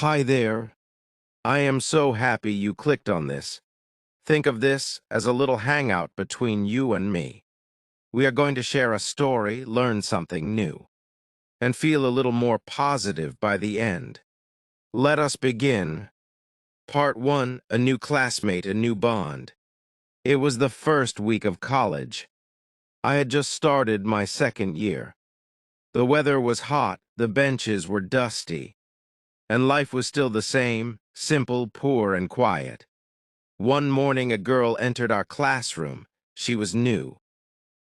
Hi there. I am so happy you clicked on this. Think of this as a little hangout between you and me. We are going to share a story, learn something new, and feel a little more positive by the end. Let us begin. Part 1, a new classmate, a new bond. It was the first week of college. I had just started my second year. The weather was hot, the benches were dusty, and life was still the same, simple, poor, and quiet. One morning a girl entered our classroom. She was new.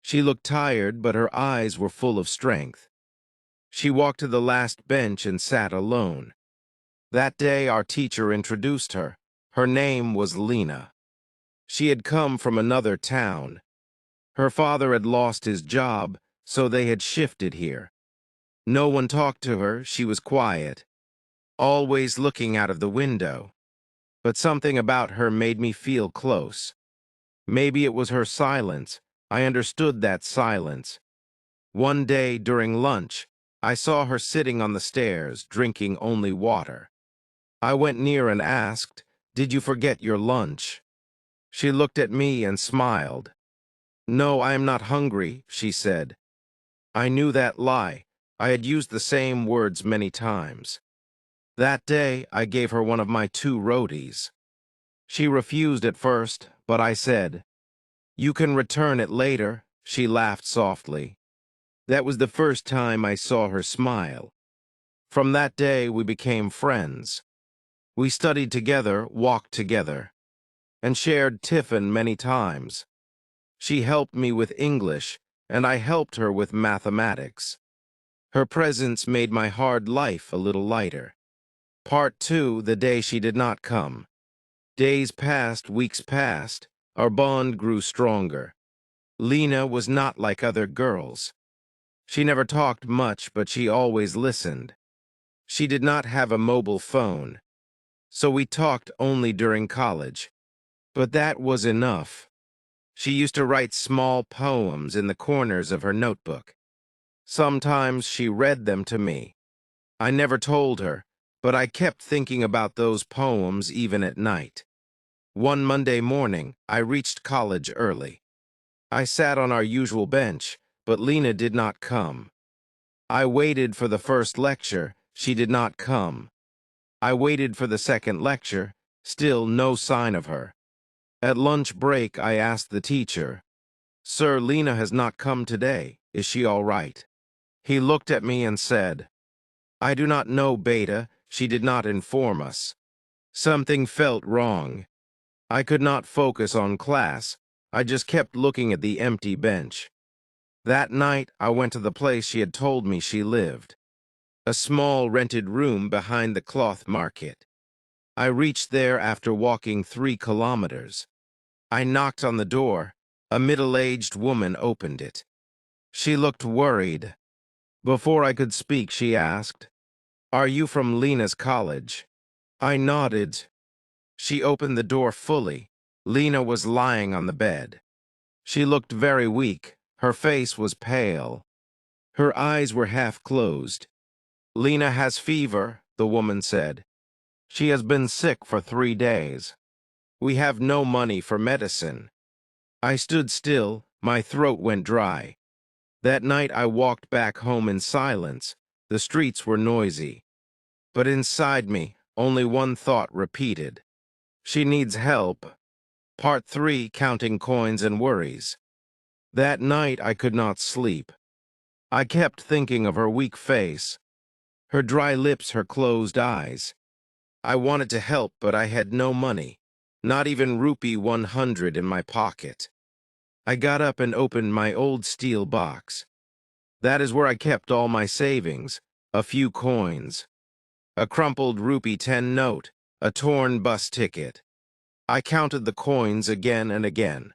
She looked tired, but her eyes were full of strength. She walked to the last bench and sat alone. That day our teacher introduced her. Her name was Lena. She had come from another town. Her father had lost his job, so they had shifted here. No one talked to her. She was quiet, always looking out of the window. But something about her made me feel close. Maybe it was her silence. I understood that silence. One day during lunch, I saw her sitting on the stairs, drinking only water. I went near and asked, "Did you forget your lunch?" She looked at me and smiled. "No, I am not hungry," she said. I knew that lie. I had used the same words many times. That day, I gave her one of my 2 rotis. She refused at first, but I said, "You can return it later." She laughed softly. That was the first time I saw her smile. From that day, we became friends. We studied together, walked together, and shared tiffin many times. She helped me with English, and I helped her with mathematics. Her presence made my hard life a little lighter. Part 2, the day she did not come. Days passed, weeks passed. Our bond grew stronger. Lena was not like other girls. She never talked much, but she always listened. She did not have a mobile phone, so we talked only during college. But that was enough. She used to write small poems in the corners of her notebook. Sometimes she read them to me. I never told her, but I kept thinking about those poems even at night. One Monday morning, I reached college early. I sat on our usual bench, but Lena did not come. I waited for the first lecture. She did not come. I waited for the second lecture. Still no sign of her. At lunch break, I asked the teacher, "Sir, Lena has not come today. Is she all right?" He looked at me and said, "I do not know, Beta. She did not inform us." Something felt wrong. I could not focus on class. I just kept looking at the empty bench. That night, I went to the place she had told me she lived. A small rented room behind the cloth market. I reached there after walking 3 kilometers. I knocked on the door. A middle-aged woman opened it. She looked worried. Before I could speak, she asked, "Are you from Lena's college?" I nodded. She opened the door fully. Lena was lying on the bed. She looked very weak. Her face was pale. Her eyes were half closed. "Lena has fever," the woman said. "She has been sick for 3 days. We have no money for medicine." I stood still. My throat went dry. That night I walked back home in silence. The streets were noisy. But inside me, only one thought repeated. She needs help. Part 3, counting coins and worries. That night I could not sleep. I kept thinking of her weak face, her dry lips, her closed eyes. I wanted to help, but I had no money, not even rupee 100 in my pocket. I got up and opened my old steel box. That is where I kept all my savings, a few coins, a crumpled rupee 10 note, a torn bus ticket. I counted the coins again and again.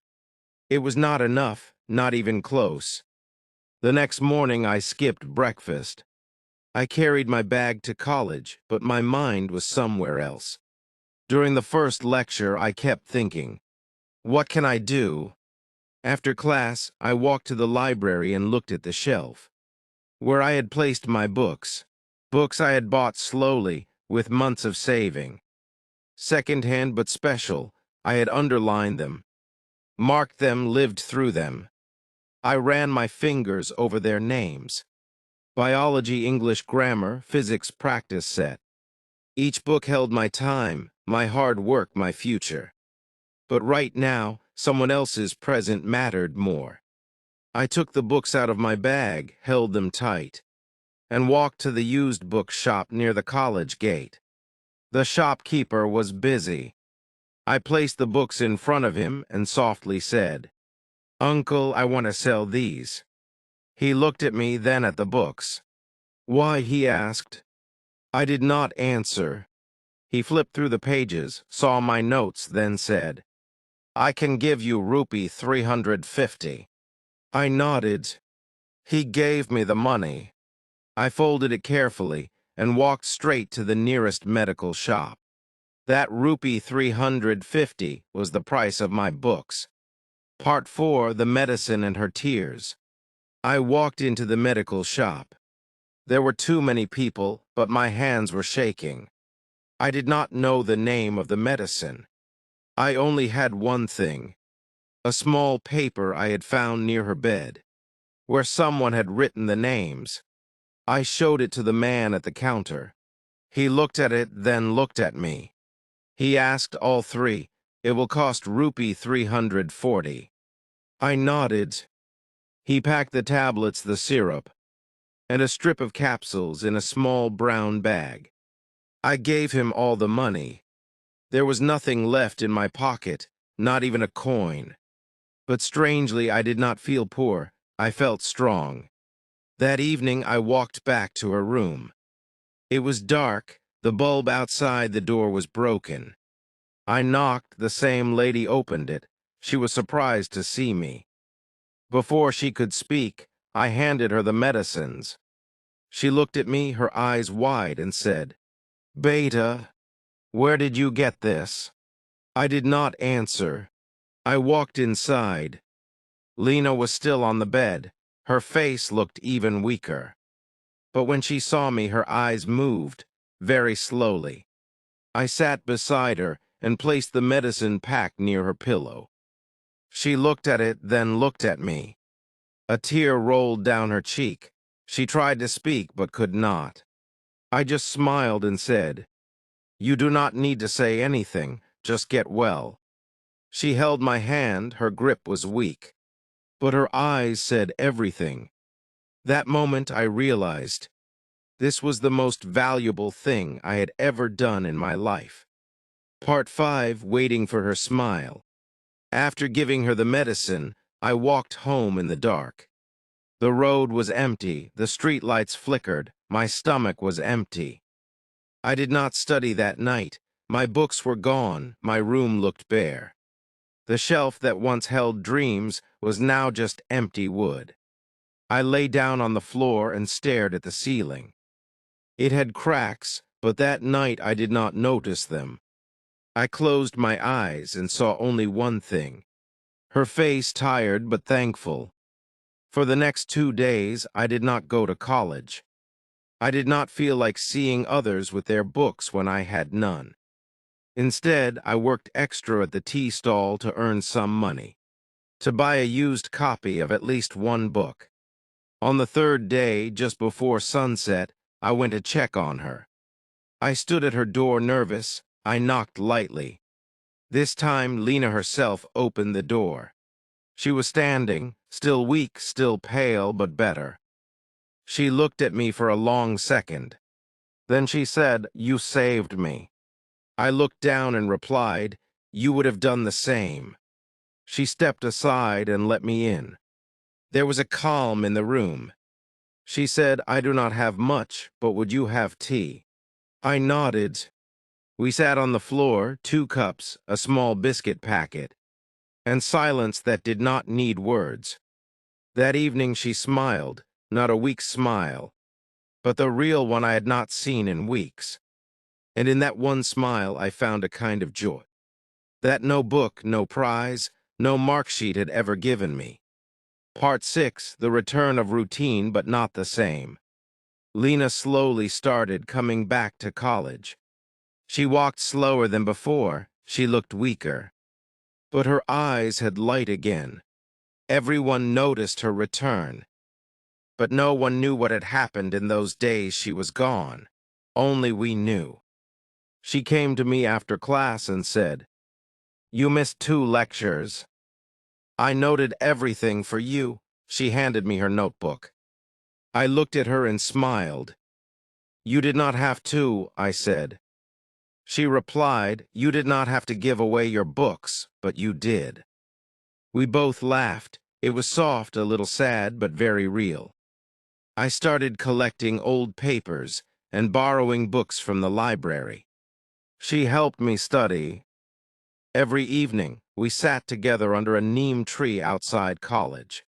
It was not enough, not even close. The next morning I skipped breakfast. I carried my bag to college, but my mind was somewhere else. During the first lecture, I kept thinking, what can I do? After class, I walked to the library and looked at the shelf, where I had placed my books. Books I had bought slowly, with months of saving. Second-hand but special, I had underlined them, marked them, lived through them. I ran my fingers over their names. Biology, English grammar, physics practice set. Each book held my time, my hard work, my future. But right now, someone else's present mattered more. I took the books out of my bag, held them tight, and walked to the used book shop near the college gate. The shopkeeper was busy. I placed the books in front of him and softly said, "Uncle, I want to sell these." He looked at me, then at the books. "Why?" he asked. I did not answer. He flipped through the pages, saw my notes, then said, "I can give you rupee 350. I nodded. He gave me the money. I folded it carefully and walked straight to the nearest medical shop. That rupee 350 was the price of my books. Part 4, The Medicine and Her Tears. I walked into the medical shop. There were too many people, but my hands were shaking. I did not know the name of the medicine. I only had one thing, a small paper I had found near her bed, where someone had written the names. I showed it to the man at the counter. He looked at it, then looked at me. He asked all three, "It will cost rupee 340. I nodded. He packed the tablets, the syrup, and a strip of capsules in a small brown bag. I gave him all the money. There was nothing left in my pocket, not even a coin. But strangely, I did not feel poor. I felt strong. That evening, I walked back to her room. It was dark. The bulb outside the door was broken. I knocked. The same lady opened it. She was surprised to see me. Before she could speak, I handed her the medicines. She looked at me, her eyes wide, and said, "Beta, where did you get this?" I did not answer. I walked inside. Lena was still on the bed. Her face looked even weaker. But when she saw me, her eyes moved, very slowly. I sat beside her and placed the medicine pack near her pillow. She looked at it, then looked at me. A tear rolled down her cheek. She tried to speak, but could not. I just smiled and said, "You do not need to say anything, just get well." She held my hand, her grip was weak, but her eyes said everything. That moment I realized this was the most valuable thing I had ever done in my life. Part 5, Waiting for Her Smile. After giving her the medicine, I walked home in the dark. The road was empty, the streetlights flickered, my stomach was empty. I did not study that night. My books were gone, my room looked bare. The shelf that once held dreams was now just empty wood. I lay down on the floor and stared at the ceiling. It had cracks, but that night I did not notice them. I closed my eyes and saw only one thing. Her face, tired but thankful. For the next 2 days, I did not go to college. I did not feel like seeing others with their books when I had none. Instead, I worked extra at the tea stall to earn some money, to buy a used copy of at least one book. On the third day, just before sunset, I went to check on her. I stood at her door nervous. I knocked lightly. This time, Lena herself opened the door. She was standing, still weak, still pale, but better. She looked at me for a long second. Then she said, "You saved me." I looked down and replied, "You would have done the same." She stepped aside and let me in. There was a calm in the room. She said, "I do not have much, but would you have tea?" I nodded. We sat on the floor, 2 cups, a small biscuit packet, and silence that did not need words. That evening she smiled, not a weak smile, but the real one I had not seen in weeks. And in that one smile I found a kind of joy that no book, no prize, no mark sheet had ever given me. Part 6, The Return of Routine, but not the same. Lena slowly started coming back to college. She walked slower than before. She looked weaker. But her eyes had light again. Everyone noticed her return. But no one knew what had happened in those days she was gone. Only we knew. She came to me after class and said, "You missed 2 lectures. I noted everything for you." She handed me her notebook. I looked at her and smiled. "You did not have to," I said. She replied, "You did not have to give away your books, but you did." We both laughed. It was soft, a little sad, but very real. I started collecting old papers and borrowing books from the library. She helped me study. Every evening, we sat together under a neem tree outside college.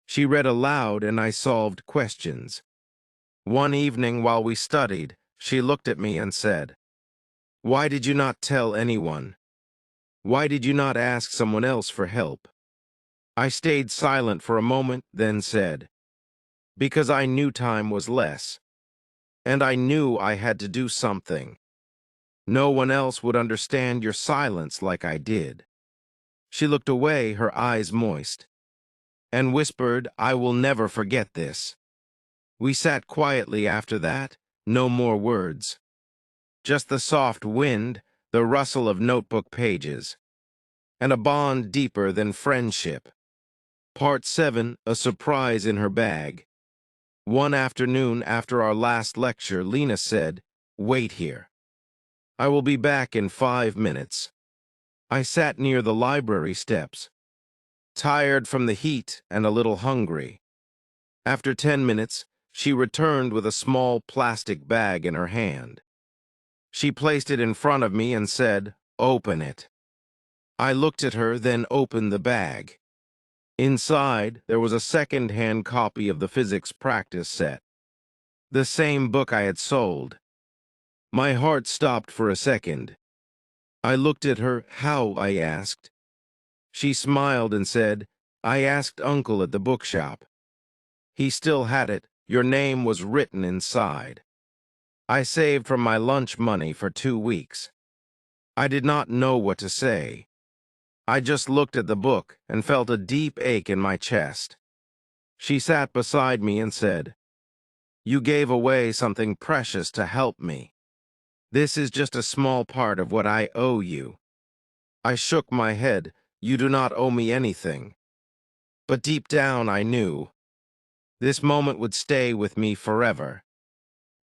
She read aloud and I solved questions. One evening while we studied, she looked at me and said, "Why did you not tell anyone? Why did you not ask someone else for help?" I stayed silent for a moment, then said, "Because I knew time was less. And I knew I had to do something. No one else would understand your silence like I did." She looked away, her eyes moist, and whispered, "I will never forget this." We sat quietly after that, no more words. Just the soft wind, the rustle of notebook pages, and a bond deeper than friendship. Part 7, a surprise in her bag. One afternoon after our last lecture, Lena said, "Wait here. I will be back in 5 minutes." I sat near the library steps, tired from the heat and a little hungry. After 10 minutes, she returned with a small plastic bag in her hand. She placed it in front of me and said, "Open it." I looked at her, then opened the bag. Inside, there was a second-hand copy of the physics practice set, the same book I had sold. My heart stopped for a second. I looked at her. "How?" I asked. She smiled and said, "I asked Uncle at the bookshop. He still had it. Your name was written inside. I saved from my lunch money for 2 weeks." I did not know what to say. I just looked at the book and felt a deep ache in my chest. She sat beside me and said, "You gave away something precious to help me. This is just a small part of what I owe you." I shook my head. "You do not owe me anything." But deep down I knew this moment would stay with me forever.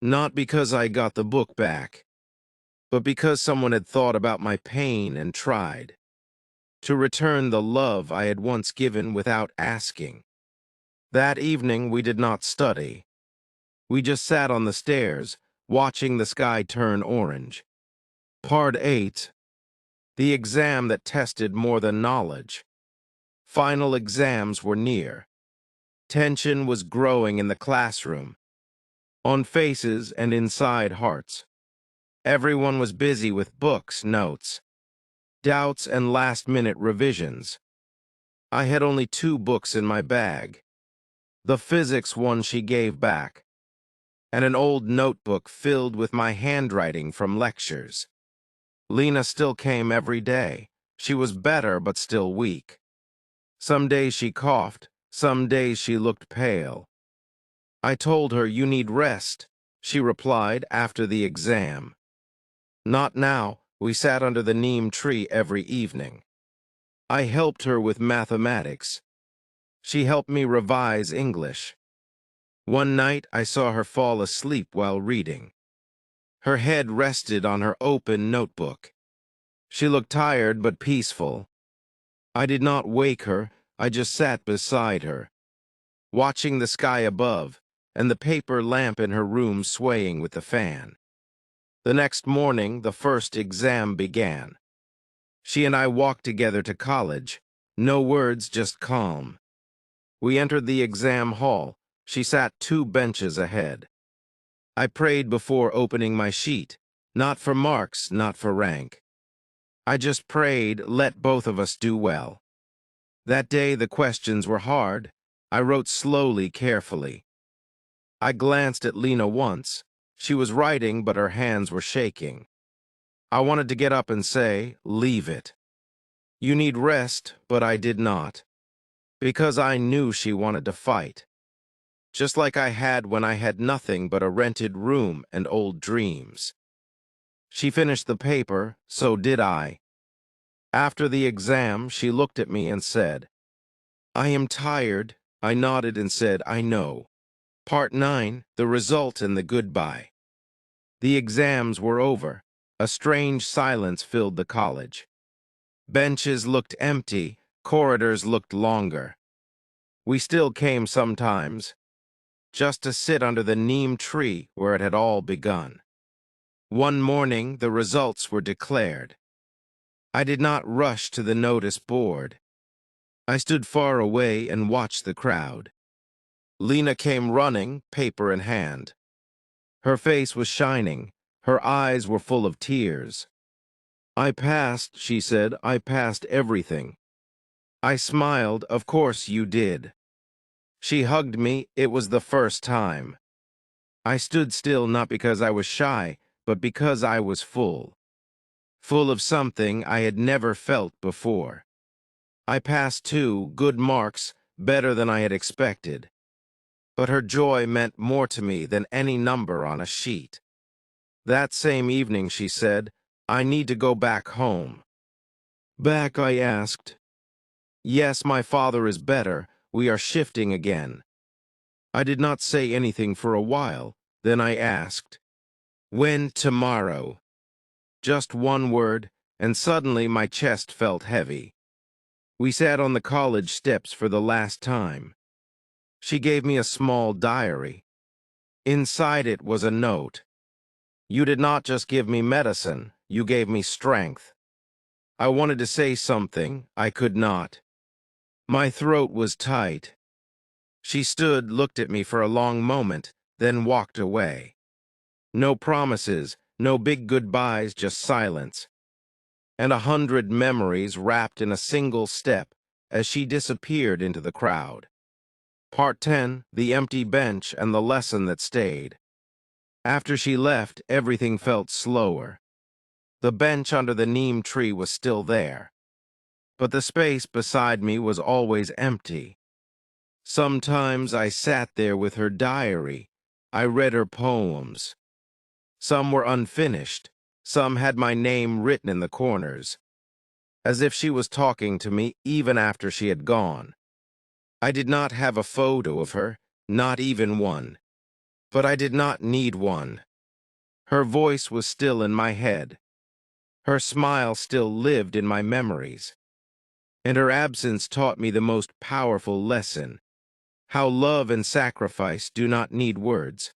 Not because I got the book back, but because someone had thought about my pain and tried to return the love I had once given without asking. That evening we did not study. We just sat on the stairs, watching the sky turn orange. Part 8. The exam that tested more than knowledge. Final exams were near. Tension was growing in the classroom, on faces and inside hearts. Everyone was busy with books, notes, doubts, and last-minute revisions. I had only 2 books in my bag. The physics one she gave back, and an old notebook filled with my handwriting from lectures. Lena still came every day. She was better, but still weak. Some days she coughed, some days she looked pale. I told her, "You need rest," she replied after the exam. Not now. We sat under the neem tree every evening. I helped her with mathematics. She helped me revise English. One night I saw her fall asleep while reading. Her head rested on her open notebook. She looked tired but peaceful. I did not wake her. I just sat beside her, watching the sky above and the paper lamp in her room swaying with the fan. The next morning, the first exam began. She and I walked together to college. No words, just calm. We entered the exam hall. She sat 2 benches ahead. I prayed before opening my sheet, not for marks, not for rank. I just prayed, let both of us do well. That day the questions were hard. I wrote slowly, carefully. I glanced at Lena once. She was writing, but her hands were shaking. I wanted to get up and say, leave it. You need rest, but I did not, because I knew she wanted to fight, just like I had when I had nothing but a rented room and old dreams. She finished the paper, so did I. After the exam, she looked at me and said, I am tired. I nodded and said, I know. Part 9, the result and the goodbye. The exams were over. A strange silence filled the college. Benches looked empty, corridors looked longer. We still came sometimes, just to sit under the neem tree where it had all begun. One morning, the results were declared. I did not rush to the notice board. I stood far away and watched the crowd. Lena came running, paper in hand. Her face was shining. Her eyes were full of tears. I passed, she said. I passed everything. I smiled. Of course you did. She hugged me. It was the first time. I stood still not because I was shy, but because I was full. Full of something I had never felt before. I passed too, good marks, better than I had expected. But her joy meant more to me than any number on a sheet. That same evening, she said, I need to go back home. Back, I asked. Yes, my father is better. We are shifting again. I did not say anything for a while. Then I asked, when tomorrow? Just one word, and suddenly my chest felt heavy. We sat on the college steps for the last time. She gave me a small diary. Inside it was a note. You did not just give me medicine, you gave me strength. I wanted to say something, I could not. My throat was tight. She stood, looked at me for a long moment, then walked away. No promises, no big goodbyes, just silence. And 100 memories wrapped in a single step as she disappeared into the crowd. Part 10, the empty bench and the lesson that stayed. After she left, everything felt slower. The bench under the neem tree was still there, but the space beside me was always empty. Sometimes I sat there with her diary. I read her poems. Some were unfinished. Some had my name written in the corners, as if she was talking to me even after she had gone. I did not have a photo of her, not even one. But I did not need one. Her voice was still in my head. Her smile still lived in my memories. And her absence taught me the most powerful lesson: how love and sacrifice do not need words.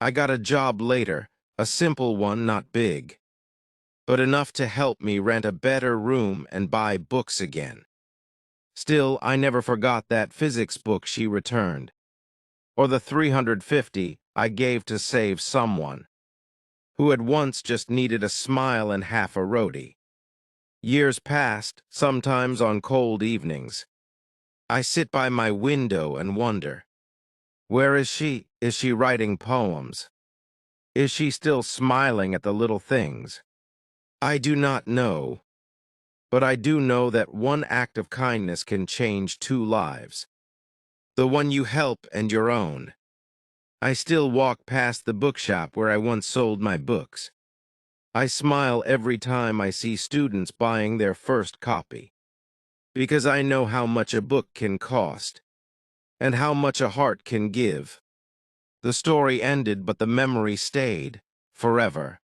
I got a job later, a simple one, not big, but enough to help me rent a better room and buy books again. Still, I never forgot that physics book she returned, or the $350 I gave to save someone who had once just needed a smile and half a roti. Years passed, sometimes on cold evenings. I sit by my window and wonder, where is she? Is she writing poems? Is she still smiling at the little things? I do not know, but I do know that one act of kindness can change 2 lives. The one you help and your own. I still walk past the bookshop where I once sold my books. I smile every time I see students buying their first copy, because I know how much a book can cost, and how much a heart can give. The story ended, but the memory stayed, forever.